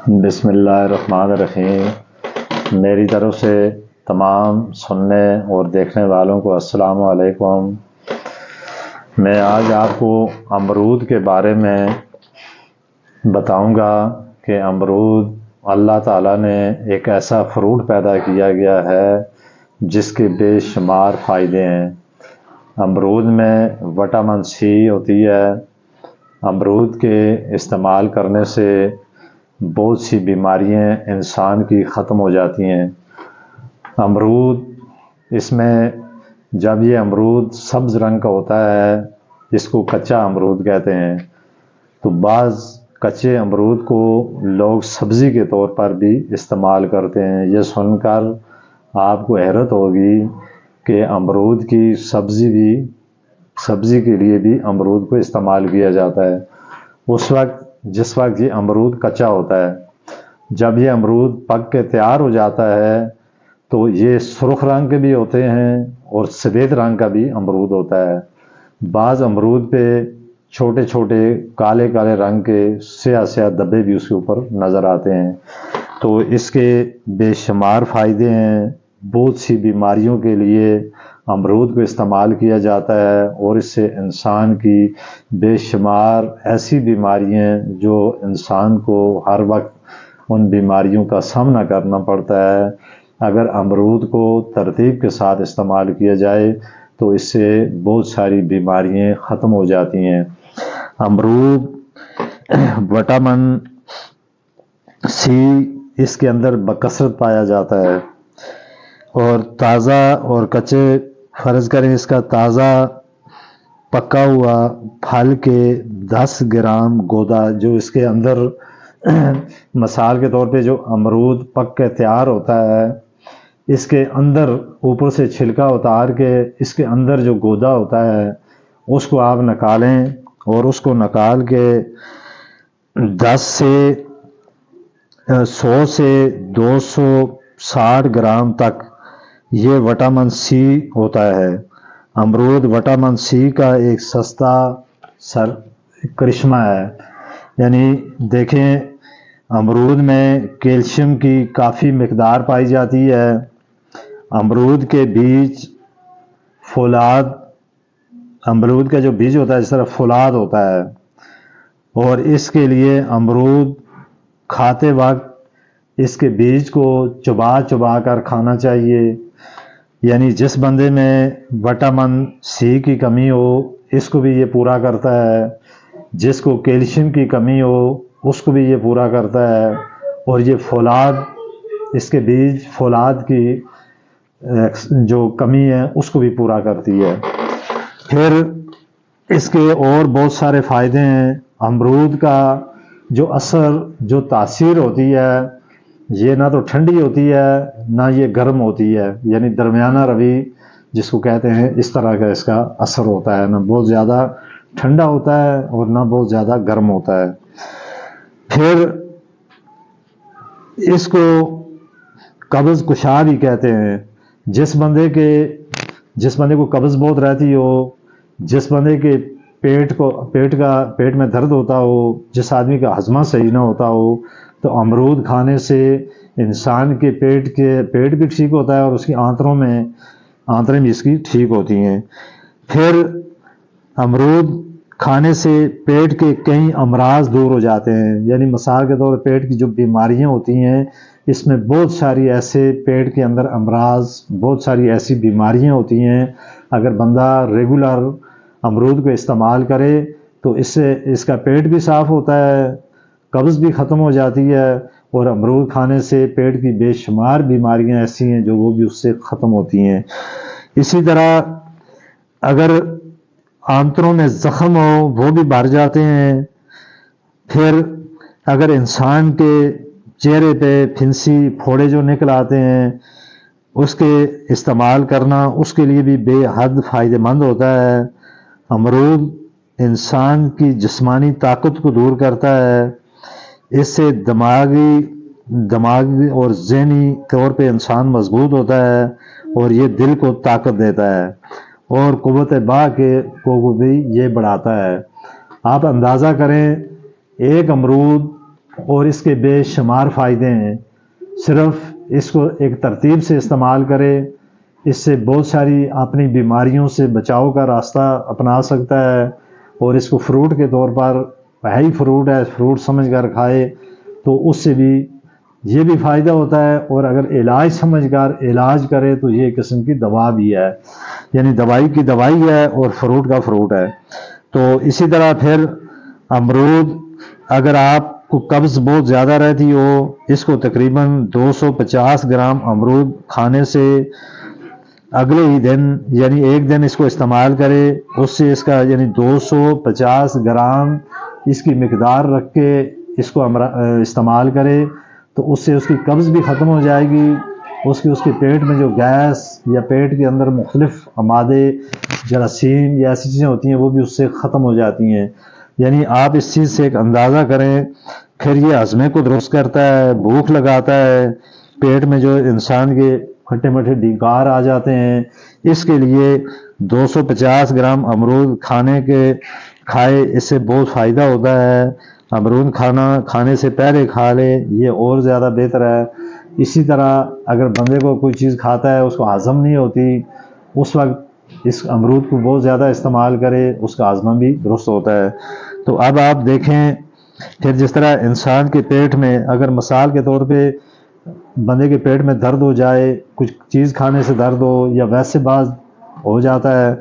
بسم اللہ الرحمن الرحیم۔ میری طرف سے تمام سننے اور دیکھنے والوں کو السلام علیکم۔ میں آج آپ کو امرود کے بارے میں بتاؤں گا کہ امرود اللہ تعالیٰ نے ایک ایسا فروٹ پیدا کیا گیا ہے جس کے بے شمار فائدے ہیں۔ امرود میں وٹامن سی ہوتی ہے۔ امرود کے استعمال کرنے سے بہت سی بیماریاں انسان کی ختم ہو جاتی ہیں۔ امرود اس میں جب یہ امرود سبز رنگ کا ہوتا ہے، اس کو کچا امرود کہتے ہیں، تو بعض کچے امرود کو لوگ سبزی کے طور پر بھی استعمال کرتے ہیں۔ یہ سن کر آپ کو حیرت ہوگی کہ امرود کی سبزی کے لیے بھی امرود کو استعمال کیا جاتا ہے۔ جس وقت یہ امرود کچا ہوتا ہے، جب یہ امرود پک کے تیار ہو جاتا ہے تو یہ سرخ رنگ کے بھی ہوتے ہیں اور سفید رنگ کا بھی امرود ہوتا ہے۔ بعض امرود پہ چھوٹے چھوٹے کالے کالے رنگ کے سیاہ سیاہ دبے بھی اس کے اوپر نظر آتے ہیں۔ تو اس کے بے شمار فائدے ہیں۔ بہت سی بیماریوں کے لیے امرود کو استعمال کیا جاتا ہے، اور اس سے انسان کی بے شمار ایسی بیماریاں جو انسان کو ہر وقت ان بیماریوں کا سامنا کرنا پڑتا ہے، اگر امرود کو ترتیب کے ساتھ استعمال کیا جائے تو اس سے بہت ساری بیماریاں ختم ہو جاتی ہیں۔ امرود وٹامن سی اس کے اندر بکثرت پایا جاتا ہے، اور تازہ اور کچے فرض کریں اس کا تازہ پکا ہوا پھل کے 10 گرام گودا جو اس کے اندر مثال کے طور پہ جو امرود پک کے تیار ہوتا ہے، اس کے اندر اوپر سے چھلکا اتار کے اس کے اندر جو گودا ہوتا ہے اس کو آپ نکالیں، اور اس کو نکال کے 10 سے 100 سے 260 گرام تک یہ وٹامن سی ہوتا ہے۔ امرود وٹامن سی کا ایک سستا کرشمہ ہے۔ یعنی دیکھیں، امرود میں کیلشیم کی کافی مقدار پائی جاتی ہے۔ امرود کے بیج فولاد، امرود کا جو بیج ہوتا ہے اس طرح فولاد ہوتا ہے، اور اس کے لیے امرود کھاتے وقت اس کے بیج کو چبا چبا کر کھانا چاہیے۔ یعنی جس بندے میں وٹامن سی کی کمی ہو اس کو بھی یہ پورا کرتا ہے، جس کو کیلشیم کی کمی ہو اس کو بھی یہ پورا کرتا ہے، اور یہ فولاد، اس کے بیج فولاد کی جو کمی ہے اس کو بھی پورا کرتی ہے۔ پھر اس کے اور بہت سارے فائدے ہیں۔ امرود کا جو اثر، جو تاثیر ہوتی ہے، یہ نہ تو ٹھنڈی ہوتی ہے نہ یہ گرم ہوتی ہے، یعنی درمیانہ روی جس کو کہتے ہیں، اس طرح کا اس کا اثر ہوتا ہے، نہ بہت زیادہ ٹھنڈا ہوتا ہے اور نہ بہت زیادہ گرم ہوتا ہے۔ پھر اس کو قبض کشا بھی کہتے ہیں۔ جس بندے کو قبض بہت رہتی ہو، جس بندے کے پیٹ میں درد ہوتا ہو، جس آدمی کا ہضمہ صحیح نہ ہوتا ہو، تو امرود کھانے سے انسان کے پیٹ بھی ٹھیک ہوتا ہے، اور اس کی آنتریں بھی اس کی ٹھیک ہوتی ہیں۔ پھر امرود کھانے سے پیٹ کے کئی امراض دور ہو جاتے ہیں۔ یعنی مثال کے طور پر پیٹ کی جو بیماریاں ہوتی ہیں، اس میں بہت ساری ایسے پیٹ کے اندر امراض، بہت ساری ایسی بیماریاں ہوتی ہیں، اگر بندہ ریگولر امرود کو استعمال کرے تو اس سے اس کا پیٹ بھی صاف ہوتا ہے، قبض بھی ختم ہو جاتی ہے، اور امرود کھانے سے پیٹ کی بے شمار بیماریاں ایسی ہیں جو وہ بھی اس سے ختم ہوتی ہیں۔ اسی طرح اگر آنتروں میں زخم ہو وہ بھی بھر جاتے ہیں۔ پھر اگر انسان کے چہرے پہ پھنسی پھوڑے جو نکل آتے ہیں، اس کے استعمال کرنا اس کے لیے بھی بے حد فائدہ مند ہوتا ہے۔ امرود انسان کی جسمانی طاقت کو دور کرتا ہے، اس سے دماغی اور ذہنی طور پہ انسان مضبوط ہوتا ہے، اور یہ دل کو طاقت دیتا ہے، اور قوت باہ کو بھی یہ بڑھاتا ہے۔ آپ اندازہ کریں، ایک امرود اور اس کے بے شمار فائدے ہیں. صرف اس کو ایک ترتیب سے استعمال کرے، اس سے بہت ساری اپنی بیماریوں سے بچاؤ کا راستہ اپنا سکتا ہے. اور اس کو فروٹ کے طور پر ہے ہی فروٹ ہے، فروٹ سمجھ کر کھائے تو اس سے بھی یہ بھی فائدہ ہوتا ہے. اور اگر علاج سمجھ کر علاج کرے تو یہ قسم کی دوا بھی ہے، یعنی دوائی کی دوائی ہے اور فروٹ کا فروٹ ہے. تو اسی طرح پھر امرود، اگر آپ کو قبض بہت زیادہ رہتی ہو، اس کو تقریباً 250 گرام امرود کھانے سے اگلے ہی دن، یعنی ایک دن اس کو استعمال کرے، اس سے اس کا یعنی 250 گرام اس کی مقدار رکھ کے اس کو استعمال کرے تو اس سے اس کی قبض بھی ختم ہو جائے گی. اس کے پیٹ میں جو گیس یا پیٹ کے اندر مختلف مادے، جراثیم یا ایسی چیزیں ہوتی ہیں، وہ بھی اس سے ختم ہو جاتی ہیں. یعنی آپ اس چیز سے ایک اندازہ کریں. پھر یہ ہضمے کو درست کرتا ہے، بھوک لگاتا ہے، پیٹ میں جو انسان کے کھٹے میٹھے ڈنکار آ جاتے ہیں، اس کے لیے 250 گرام امرود کھائے، اس سے بہت فائدہ ہوتا ہے. امرود کھانے سے پہلے کھا لے، یہ اور زیادہ بہتر ہے. اسی طرح اگر بندے کو کوئی چیز کھاتا ہے اس کو ہضم نہیں ہوتی، اس وقت اس امرود کو بہت زیادہ استعمال کرے، اس کا ہضم بھی درست ہوتا ہے. تو اب آپ دیکھیں پھر جس طرح انسان کے پیٹ میں اگر مثال کے طور پہ بندے کے پیٹ میں درد ہو جائے، کچھ چیز کھانے سے درد ہو یا ویسے بعض ہو جاتا ہے،